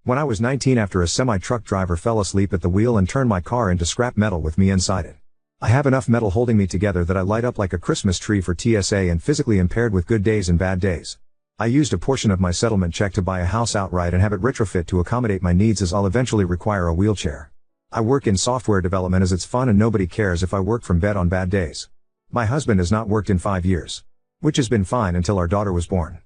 When I was 19, after a semi-truck driver fell asleep at the wheel and turned my car into scrap metal with me inside it. I have enough metal holding me together that I light up like a Christmas tree for TSA and physically impaired with good days and bad days. I used a portion of my settlement check to buy a house outright and have it retrofit to accommodate my needs, as I'll eventually require a wheelchair. I work in software development as it's fun and nobody cares if I work from bed on bad days. My husband has not worked in 5 years. Which has been fine until our daughter was born.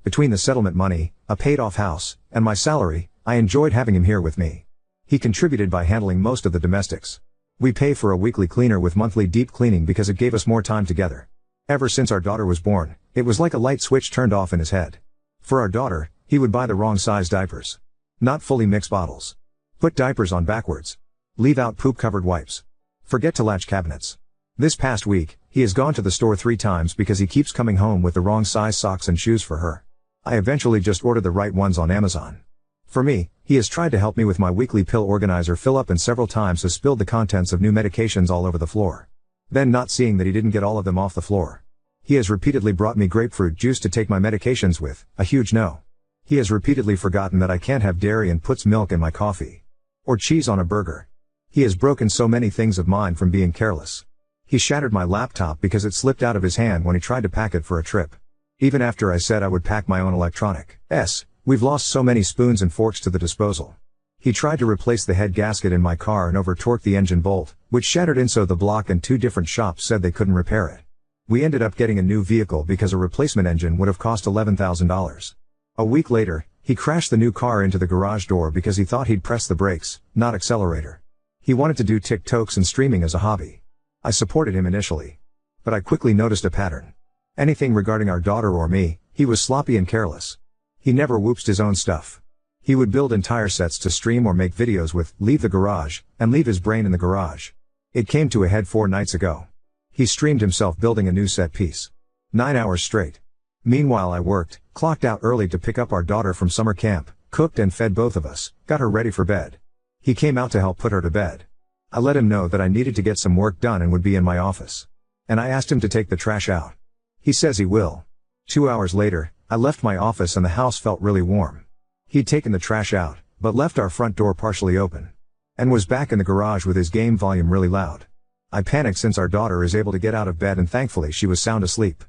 Between the settlement money, a paid-off house, and my salary, I enjoyed having him here with me. He contributed by handling most of the domestics. We pay for a weekly cleaner with monthly deep cleaning because it gave us more time together. Ever since our daughter was born, it was like a light switch turned off in his head. For our daughter, he would buy the wrong size diapers. Not fully mixed bottles. Put diapers on backwards. Leave out poop-covered wipes. Forget to latch cabinets. This past week, he has gone to the store 3 times because he keeps coming home with the wrong size socks and shoes for her. I eventually just ordered the right ones on Amazon. For me, he has tried to help me with my weekly pill organizer fill up and several times has spilled the contents of new medications all over the floor. Then, not seeing that he didn't get all of them off the floor. He has repeatedly brought me grapefruit juice to take my medications with, a huge no. He has repeatedly forgotten that I can't have dairy and puts milk in my coffee. Or cheese on a burger. He has broken so many things of mine from being careless. He shattered my laptop because it slipped out of his hand when he tried to pack it for a trip. Even after I said I would pack my own electronics. We've lost so many spoons and forks to the disposal. He tried to replace the head gasket in my car and over-torqued the engine bolt, which shattered in, so the block and 2 different shops said they couldn't repair it. We ended up getting a new vehicle because a replacement engine would have cost $11,000. A week later, he crashed the new car into the garage door because he thought he'd press the brakes, not accelerator. He wanted to do TikToks and streaming as a hobby. I supported him initially. But I quickly noticed a pattern. Anything regarding our daughter or me, he was sloppy and careless. He never whooped his own stuff. He would build entire sets to stream or make videos with, leave the garage, and leave his brain in the garage. It came to a head 4 nights ago. He streamed himself building a new set piece. 9 hours straight. Meanwhile I worked, clocked out early to pick up our daughter from summer camp, cooked and fed both of us, got her ready for bed. He came out to help put her to bed. I let him know that I needed to get some work done and would be in my office. And I asked him to take the trash out. He says he will. 2 hours later, I left my office and the house felt really warm. He'd taken the trash out, but left our front door partially open. And was back in the garage with his game volume really loud. I panicked since our daughter is able to get out of bed and thankfully she was sound asleep.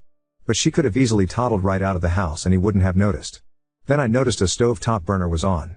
But she could have easily toddled right out of the house and he wouldn't have noticed. Then I noticed a stove top burner was on.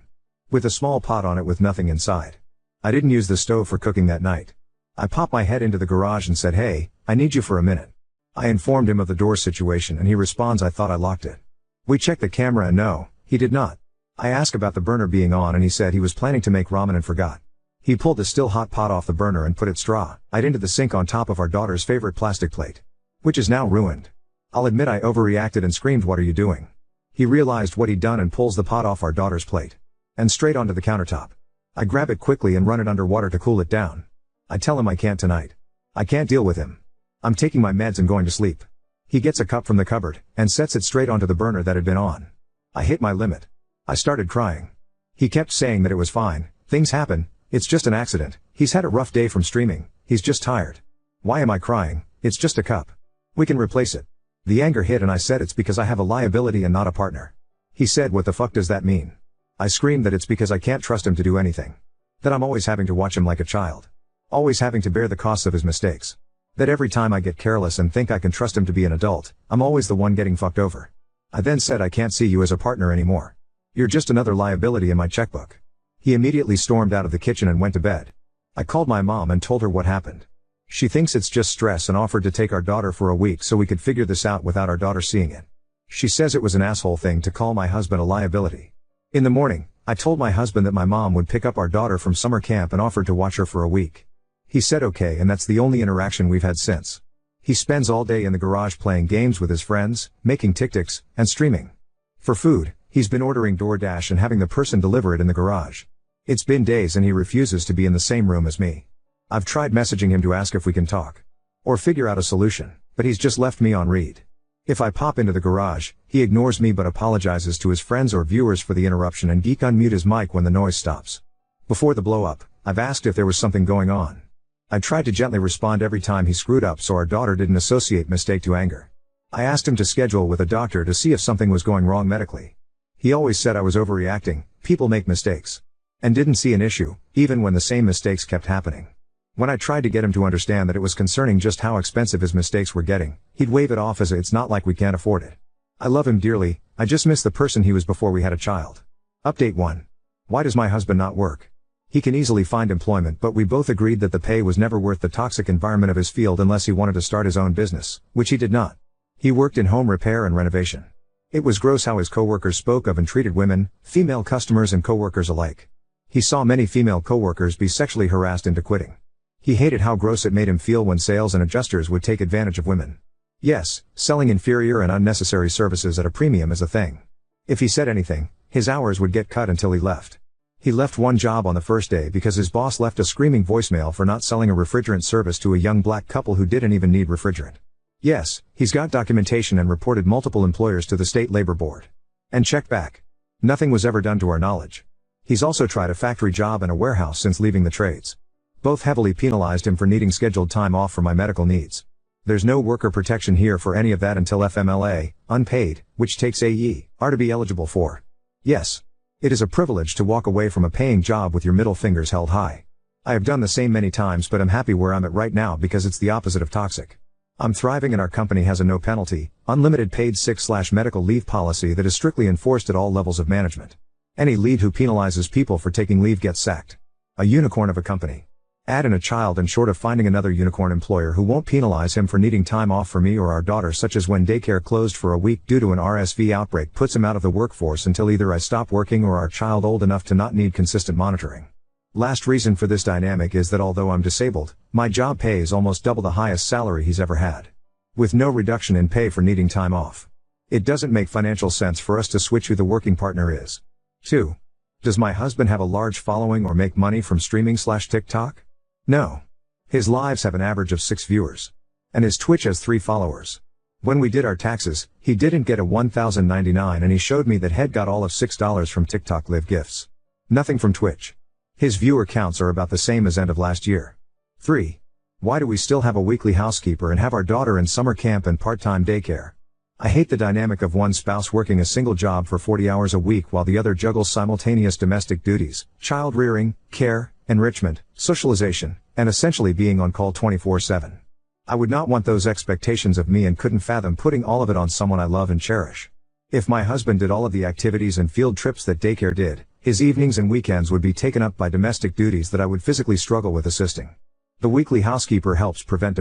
With a small pot on it with nothing inside. I didn't use the stove for cooking that night. I popped my head into the garage and said, "Hey, I need you for a minute." I informed him of the door situation and he responds, "I thought I locked it." We checked the camera and no, he did not. I asked about the burner being on and he said he was planning to make ramen and forgot. He pulled the still hot pot off the burner and put it straight into the sink on top of our daughter's favorite plastic plate. Which is now ruined. I'll admit I overreacted and screamed, "What are you doing?" He realized what he'd done and pulls the pot off our daughter's plate. And straight onto the countertop. I grab it quickly and run it under water to cool it down. I tell him I can't tonight. I can't deal with him. I'm taking my meds and going to sleep. He gets a cup from the cupboard, and sets it straight onto the burner that had been on. I hit my limit. I started crying. He kept saying that it was fine, things happen, it's just an accident, he's had a rough day from streaming, he's just tired. Why am I crying? It's just a cup. We can replace it. The anger hit and I said it's because I have a liability and not a partner. He said, "What the fuck does that mean?" I screamed that it's because I can't trust him to do anything. That I'm always having to watch him like a child. Always having to bear the costs of his mistakes. That every time I get careless and think I can trust him to be an adult, I'm always the one getting fucked over. I then said, "I can't see you as a partner anymore. You're just another liability in my checkbook." He immediately stormed out of the kitchen and went to bed. I called my mom and told her what happened. She thinks it's just stress and offered to take our daughter for a week so we could figure this out without our daughter seeing it. She says it was an asshole thing to call my husband a liability. In the morning, I told my husband that my mom would pick up our daughter from summer camp and offered to watch her for a week. He said okay, and that's the only interaction we've had since. He spends all day in the garage playing games with his friends, making TikToks, and streaming. For food, he's been ordering DoorDash and having the person deliver it in the garage. It's been days and he refuses to be in the same room as me. I've tried messaging him to ask if we can talk. Or figure out a solution, but he's just left me on read. If I pop into the garage, he ignores me but apologizes to his friends or viewers for the interruption and geek unmute his mic when the noise stops. Before the blow up, I've asked if there was something going on. I tried to gently respond every time he screwed up so our daughter didn't associate mistake to anger. I asked him to schedule with a doctor to see if something was going wrong medically. He always said I was overreacting, people make mistakes. And didn't see an issue, even when the same mistakes kept happening. When I tried to get him to understand that it was concerning just how expensive his mistakes were getting, he'd wave it off as it's not like we can't afford it. I love him dearly, I just miss the person he was before we had a child. Update 1. Why does my husband not work? He can easily find employment, but we both agreed that the pay was never worth the toxic environment of his field unless he wanted to start his own business, which he did not. He worked in home repair and renovation. It was gross how his coworkers spoke of and treated women, female customers and coworkers alike. He saw many female coworkers be sexually harassed into quitting. He hated how gross it made him feel when sales and adjusters would take advantage of women. Yes, selling inferior and unnecessary services at a premium is a thing. If he said anything, his hours would get cut until he left. He left one job on the first day because his boss left a screaming voicemail for not selling a refrigerant service to a young black couple who didn't even need refrigerant. Yes, he's got documentation and reported multiple employers to the state labor board. And checked back. Nothing was ever done to our knowledge. He's also tried a factory job and a warehouse since leaving the trades. Both heavily penalized him for needing scheduled time off for my medical needs. There's no worker protection here for any of that until FMLA, unpaid, which takes AE, are to be eligible for. Yes. It is a privilege to walk away from a paying job with your middle fingers held high. I have done the same many times, but I'm happy where I'm at right now because it's the opposite of toxic. I'm thriving and our company has a no penalty, unlimited paid sick/medical leave policy that is strictly enforced at all levels of management. Any lead who penalizes people for taking leave gets sacked. A unicorn of a company. Add in a child and short of finding another unicorn employer who won't penalize him for needing time off for me or our daughter, such as when daycare closed for a week due to an RSV outbreak, puts him out of the workforce until either I stop working or our child old enough to not need consistent monitoring. Last reason for this dynamic is that although I'm disabled, my job pays almost double the highest salary he's ever had. With no reduction in pay for needing time off. It doesn't make financial sense for us to switch who the working partner is. 2. Does my husband have a large following or make money from streaming/TikTok? No. His lives have an average of 6 viewers. And his Twitch has 3 followers. When we did our taxes, he didn't get a $1,099 and he showed me that he'd got all of $6 from TikTok live gifts. Nothing from Twitch. His viewer counts are about the same as end of last year. 3. Why do we still have a weekly housekeeper and have our daughter in summer camp and part-time daycare? I hate the dynamic of one spouse working a single job for 40 hours a week while the other juggles simultaneous domestic duties, child rearing, care, enrichment, socialization, and essentially being on call 24/7. I would not want those expectations of me and couldn't fathom putting all of it on someone I love and cherish. If my husband did all of the activities and field trips that daycare did, his evenings and weekends would be taken up by domestic duties that I would physically struggle with assisting. The weekly housekeeper helps prevent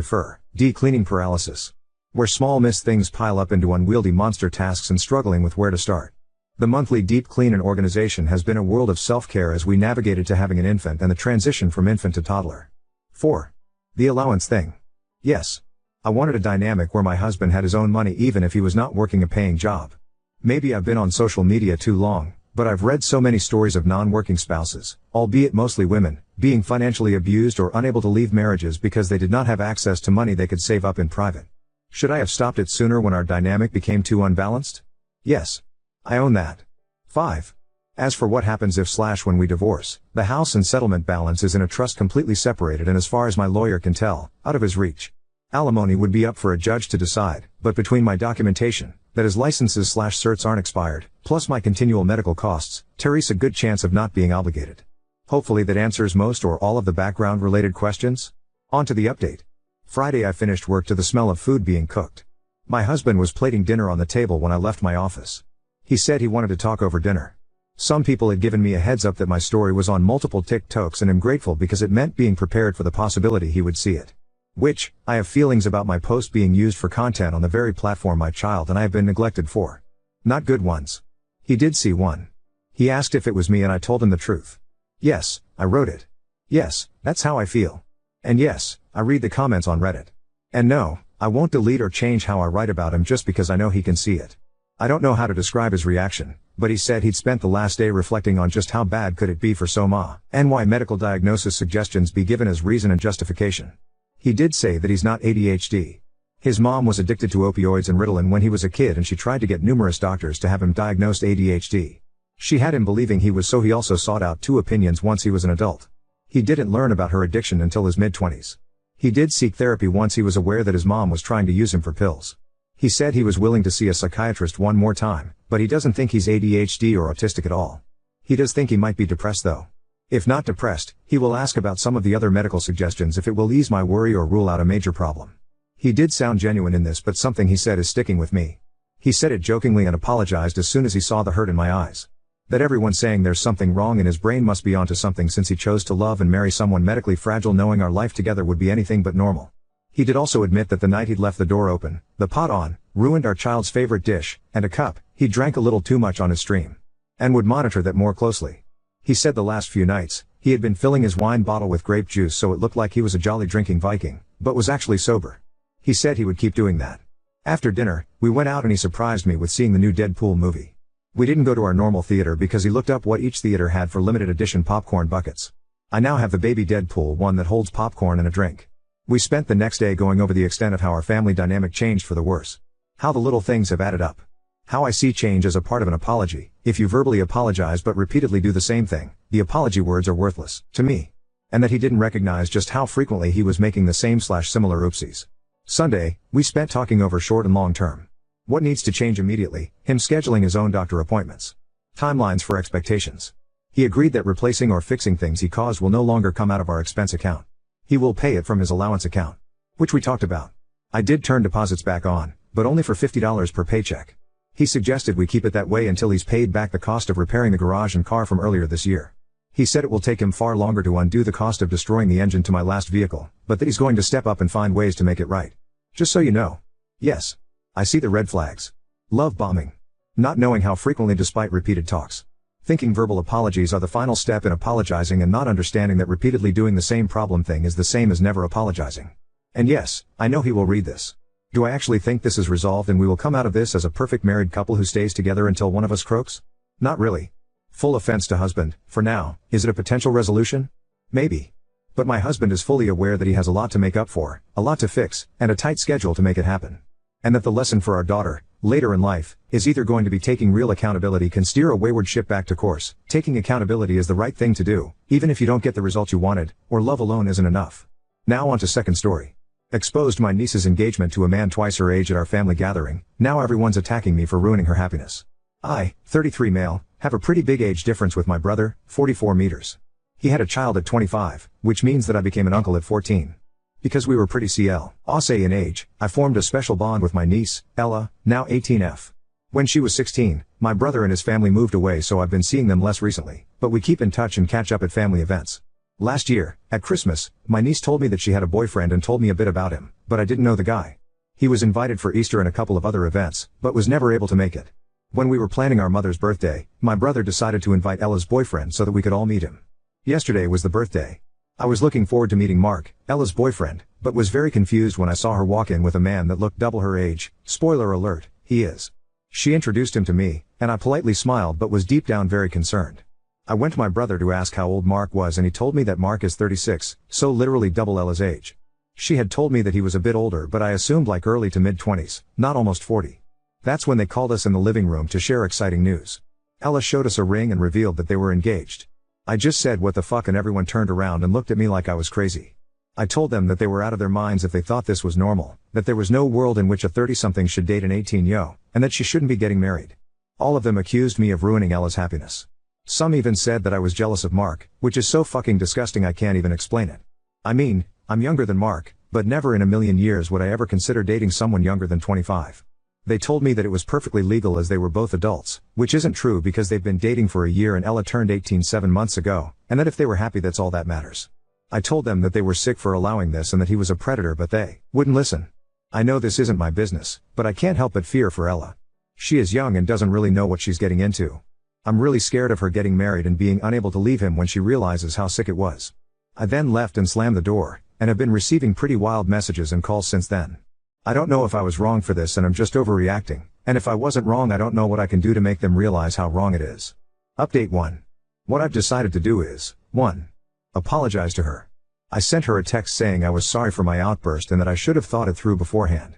cleaning paralysis, where small missed things pile up into unwieldy monster tasks and struggling with where to start. The monthly deep clean and organization has been a world of self-care as we navigated to having an infant and the transition from infant to toddler. 4. The allowance thing. Yes. I wanted a dynamic where my husband had his own money even if he was not working a paying job. Maybe I've been on social media too long, but I've read so many stories of non-working spouses, albeit mostly women, being financially abused or unable to leave marriages because they did not have access to money they could save up in private. Should I have stopped it sooner when our dynamic became too unbalanced? Yes. I own that. 5. As for what happens if/when we divorce, the house and settlement balance is in a trust completely separated and as far as my lawyer can tell, out of his reach. Alimony would be up for a judge to decide, but between my documentation, that his licenses/certs aren't expired, plus my continual medical costs, Teresa a good chance of not being obligated. Hopefully that answers most or all of the background related questions. On to the update. Friday I finished work to the smell of food being cooked. My husband was plating dinner on the table when I left my office. He said he wanted to talk over dinner. Some people had given me a heads up that my story was on multiple TikToks and I'm grateful because it meant being prepared for the possibility he would see it. Which, I have feelings about my post being used for content on the very platform my child and I have been neglected for. Not good ones. He did see one. He asked if it was me and I told him the truth. Yes, I wrote it. Yes, that's how I feel. And yes, I read the comments on Reddit. And no, I won't delete or change how I write about him just because I know he can see it. I don't know how to describe his reaction, but he said he'd spent the last day reflecting on just how bad could it be for Soma, and why medical diagnosis suggestions be given as reason and justification. He did say that he's not ADHD. His mom was addicted to opioids and Ritalin when he was a kid and she tried to get numerous doctors to have him diagnosed ADHD. She had him believing he was, so he also sought out 2 opinions once he was an adult. He didn't learn about her addiction until his mid-20s. He did seek therapy once he was aware that his mom was trying to use him for pills. He said he was willing to see a psychiatrist one more time, but he doesn't think he's ADHD or autistic at all. He does think he might be depressed though. If not depressed, he will ask about some of the other medical suggestions if it will ease my worry or rule out a major problem. He did sound genuine in this, but something he said is sticking with me. He said it jokingly and apologized as soon as he saw the hurt in my eyes. That everyone's saying there's something wrong and his brain must be onto something since he chose to love and marry someone medically fragile, knowing our life together would be anything but normal. He did also admit that the night he'd left the door open, the pot on, ruined our child's favorite dish, and a cup, he drank a little too much on his stream. And would monitor that more closely. He said the last few nights, he had been filling his wine bottle with grape juice so it looked like he was a jolly drinking Viking, but was actually sober. He said he would keep doing that. After dinner, we went out and he surprised me with seeing the new Deadpool movie. We didn't go to our normal theater because he looked up what each theater had for limited edition popcorn buckets. I now have the baby Deadpool one that holds popcorn and a drink. We spent the next day going over the extent of how our family dynamic changed for the worse. How the little things have added up. How I see change as a part of an apology. If you verbally apologize but repeatedly do the same thing, the apology words are worthless, to me. And that he didn't recognize just how frequently he was making the same/similar oopsies. Sunday, we spent talking over short and long term. What needs to change immediately, him scheduling his own doctor appointments. Timelines for expectations. He agreed that replacing or fixing things he caused will no longer come out of our expense account. He will pay it from his allowance account. Which we talked about. I did turn deposits back on, but only for $50 per paycheck. He suggested we keep it that way until he's paid back the cost of repairing the garage and car from earlier this year. He said it will take him far longer to undo the cost of destroying the engine to my last vehicle, but that he's going to step up and find ways to make it right. Just so you know. Yes. I see the red flags. Love bombing. Not knowing how frequently despite repeated talks. Thinking verbal apologies are the final step in apologizing and not understanding that repeatedly doing the same problem thing is the same as never apologizing. And yes, I know he will read this. Do I actually think this is resolved and we will come out of this as a perfect married couple who stays together until one of us croaks? Not really. Full offense to husband, for now. Is it a potential resolution? Maybe. But my husband is fully aware that he has a lot to make up for, a lot to fix, and a tight schedule to make it happen. And that the lesson for our daughter, later in life, is either going to be taking real accountability can steer a wayward ship back to course, taking accountability is the right thing to do, even if you don't get the result you wanted, or love alone isn't enough. Now on to second story. Exposed my niece's engagement to a man twice her age at our family gathering, now everyone's attacking me for ruining her happiness. I, 33 male, have a pretty big age difference with my brother, 44 meters. He had a child at 25, which means that I became an uncle at 14. Because we were pretty close in age, I formed a special bond with my niece, Ella, now 18F. When she was 16, my brother and his family moved away, so I've been seeing them less recently, but we keep in touch and catch up at family events. Last year, at Christmas, my niece told me that she had a boyfriend and told me a bit about him, but I didn't know the guy. He was invited for Easter and a couple of other events, but was never able to make it. When we were planning our mother's birthday, my brother decided to invite Ella's boyfriend so that we could all meet him. Yesterday was the birthday. I was looking forward to meeting Mark, Ella's boyfriend, but was very confused when I saw her walk in with a man that looked double her age. Spoiler alert, he is. She introduced him to me, and I politely smiled but was deep down very concerned. I went to my brother to ask how old Mark was and he told me that Mark is 36, so literally double Ella's age. She had told me that he was a bit older, but I assumed like early to mid-20s, not almost 40. That's when they called us in the living room to share exciting news. Ella showed us a ring and revealed that they were engaged. I just said what the fuck and everyone turned around and looked at me like I was crazy. I told them that they were out of their minds if they thought this was normal, that there was no world in which a 30-something should date an 18-yo, and that she shouldn't be getting married. All of them accused me of ruining Ella's happiness. Some even said that I was jealous of Mark, which is so fucking disgusting I can't even explain it. I mean, I'm younger than Mark, but never in a million years would I ever consider dating someone younger than 25. They told me that it was perfectly legal as they were both adults, which isn't true because they've been dating for a year and Ella turned 18 7 months ago, and that if they were happy that's all that matters. I told them that they were sick for allowing this and that he was a predator, but they wouldn't listen. I know this isn't my business, but I can't help but fear for Ella. She is young and doesn't really know what she's getting into. I'm really scared of her getting married and being unable to leave him when she realizes how sick it was. I then left and slammed the door, and have been receiving pretty wild messages and calls since then. I don't know if I was wrong for this and I'm just overreacting, and if I wasn't wrong I don't know what I can do to make them realize how wrong it is. Update 1. What I've decided to do is, 1. Apologize to her. I sent her a text saying I was sorry for my outburst and that I should have thought it through beforehand.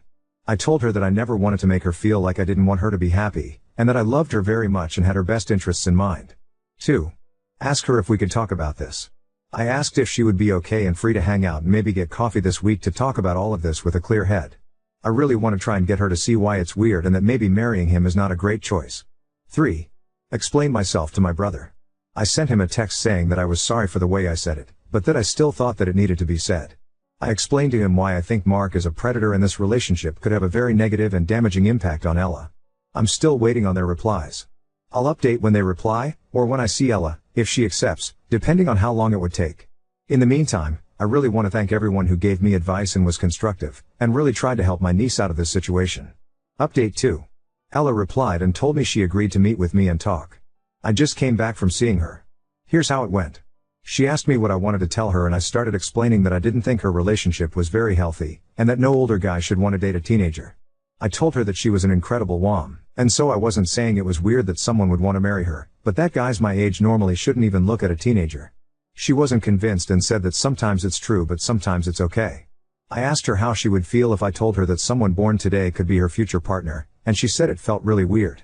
I told her that I never wanted to make her feel like I didn't want her to be happy, and that I loved her very much and had her best interests in mind. 2. Ask her if we could talk about this. I asked if she would be okay and free to hang out and maybe get coffee this week to talk about all of this with a clear head. I really want to try and get her to see why it's weird and that maybe marrying him is not a great choice. 3. Explain myself to my brother. I sent him a text saying that I was sorry for the way I said it, but that I still thought that it needed to be said. I explained to him why I think Mark is a predator and this relationship could have a very negative and damaging impact on Ella. I'm still waiting on their replies. I'll update when they reply, or when I see Ella, if she accepts, depending on how long it would take. In the meantime, I really want to thank everyone who gave me advice and was constructive, and really tried to help my niece out of this situation. Update 2. Ella replied and told me she agreed to meet with me and talk. I just came back from seeing her. Here's how it went. She asked me what I wanted to tell her and I started explaining that I didn't think her relationship was very healthy, and that no older guy should want to date a teenager. I told her that she was an incredible wom, and so I wasn't saying it was weird that someone would want to marry her, but that guys my age normally shouldn't even look at a teenager. She wasn't convinced and said that sometimes it's true but sometimes it's okay. I asked her how she would feel if I told her that someone born today could be her future partner, and she said it felt really weird.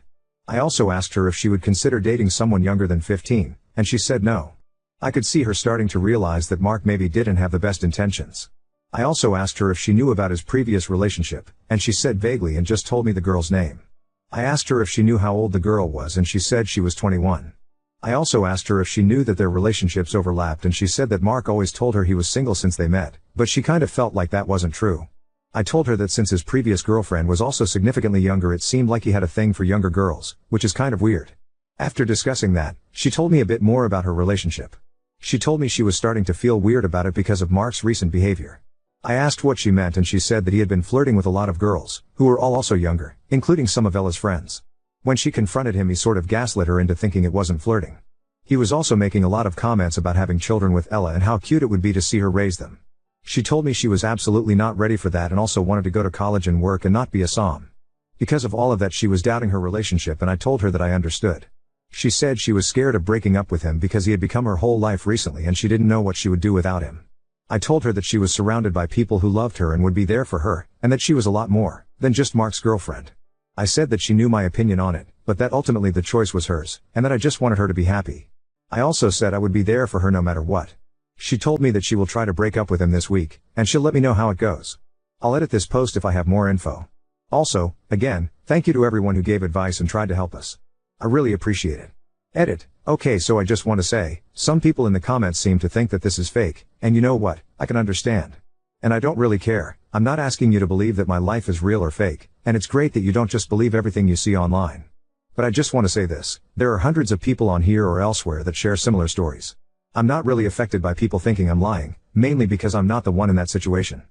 I also asked her if she would consider dating someone younger than 15, and she said no. I could see her starting to realize that Mark maybe didn't have the best intentions. I also asked her if she knew about his previous relationship, and she said vaguely and just told me the girl's name. I asked her if she knew how old the girl was and she said she was 21. I also asked her if she knew that their relationships overlapped and she said that Mark always told her he was single since they met, but she kind of felt like that wasn't true. I told her that since his previous girlfriend was also significantly younger it seemed like he had a thing for younger girls, which is kind of weird. After discussing that, she told me a bit more about her relationship. She told me she was starting to feel weird about it because of Mark's recent behavior. I asked what she meant and she said that he had been flirting with a lot of girls, who were all also younger, including some of Ella's friends. When she confronted him he sort of gaslit her into thinking it wasn't flirting. He was also making a lot of comments about having children with Ella and how cute it would be to see her raise them. She told me she was absolutely not ready for that and also wanted to go to college and work and not be a som. Because of all of that she was doubting her relationship and I told her that I understood. She said she was scared of breaking up with him because he had become her whole life recently and she didn't know what she would do without him. I told her that she was surrounded by people who loved her and would be there for her, and that she was a lot more than just Mark's girlfriend. I said that she knew my opinion on it, but that ultimately the choice was hers, and that I just wanted her to be happy. I also said I would be there for her no matter what. She told me that she will try to break up with him this week, and she'll let me know how it goes. I'll edit this post if I have more info. Also, again, thank you to everyone who gave advice and tried to help us. I really appreciate it. Edit. Okay, so I just want to say, some people in the comments seem to think that this is fake, and you know what, I can understand. And I don't really care. I'm not asking you to believe that my life is real or fake, and it's great that you don't just believe everything you see online. But I just want to say this, there are hundreds of people on here or elsewhere that share similar stories. I'm not really affected by people thinking I'm lying, mainly because I'm not the one in that situation.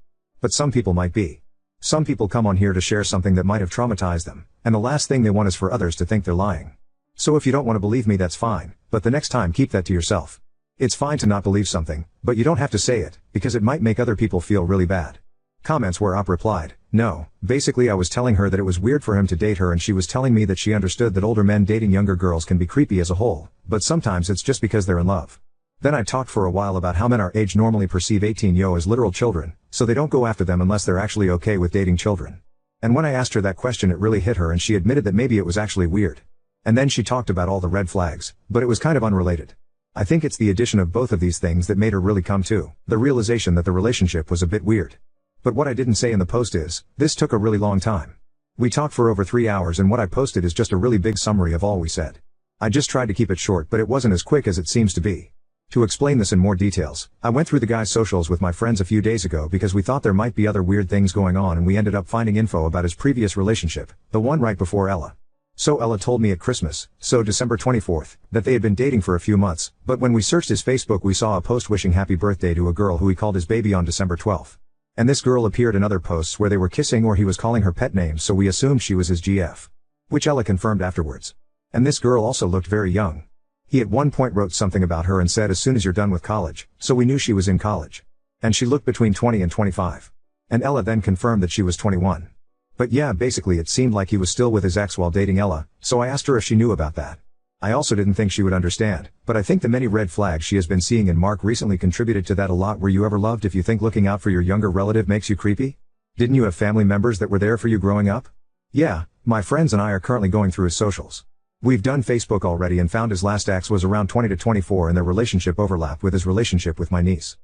But some people might be. Some people come on here to share something that might have traumatized them, and the last thing they want is for others to think they're lying. So if you don't want to believe me that's fine, but the next time keep that to yourself. It's fine to not believe something, but you don't have to say it, because it might make other people feel really bad. Comments where Op replied, no, basically I was telling her that it was weird for him to date her and she was telling me that she understood that older men dating younger girls can be creepy as a whole, but sometimes it's just because they're in love. Then I talked for a while about how men our age normally perceive 18-yo as literal children, so they don't go after them unless they're actually okay with dating children. And when I asked her that question it really hit her and she admitted that maybe it was actually weird. And then she talked about all the red flags, but it was kind of unrelated. I think it's the addition of both of these things that made her really come to the realization that the relationship was a bit weird. But what I didn't say in the post is, this took a really long time. We talked for over 3 hours and what I posted is just a really big summary of all we said. I just tried to keep it short but it wasn't as quick as it seems to be. To explain this in more details, I went through the guy's socials with my friends a few days ago because we thought there might be other weird things going on and we ended up finding info about his previous relationship, the one right before Ella. So Ella told me at Christmas, so December 24th, that they had been dating for a few months, but when we searched his Facebook we saw a post wishing happy birthday to a girl who he called his baby on December 12th. And this girl appeared in other posts where they were kissing or he was calling her pet names so we assumed she was his GF. Which Ella confirmed afterwards. And this girl also looked very young. He at one point wrote something about her and said as soon as you're done with college, so we knew she was in college. And she looked between 20 and 25. And Ella then confirmed that she was 21. But yeah, basically it seemed like he was still with his ex while dating Ella, so I asked her if she knew about that. I also didn't think she would understand, but I think the many red flags she has been seeing in Mark recently contributed to that a lot. Were you ever loved if you think looking out for your younger relative makes you creepy? Didn't you have family members that were there for you growing up? Yeah, my friends and I are currently going through his socials. We've done Facebook already and found his last ex was around 20 to 24 and their relationship overlapped with his relationship with my niece.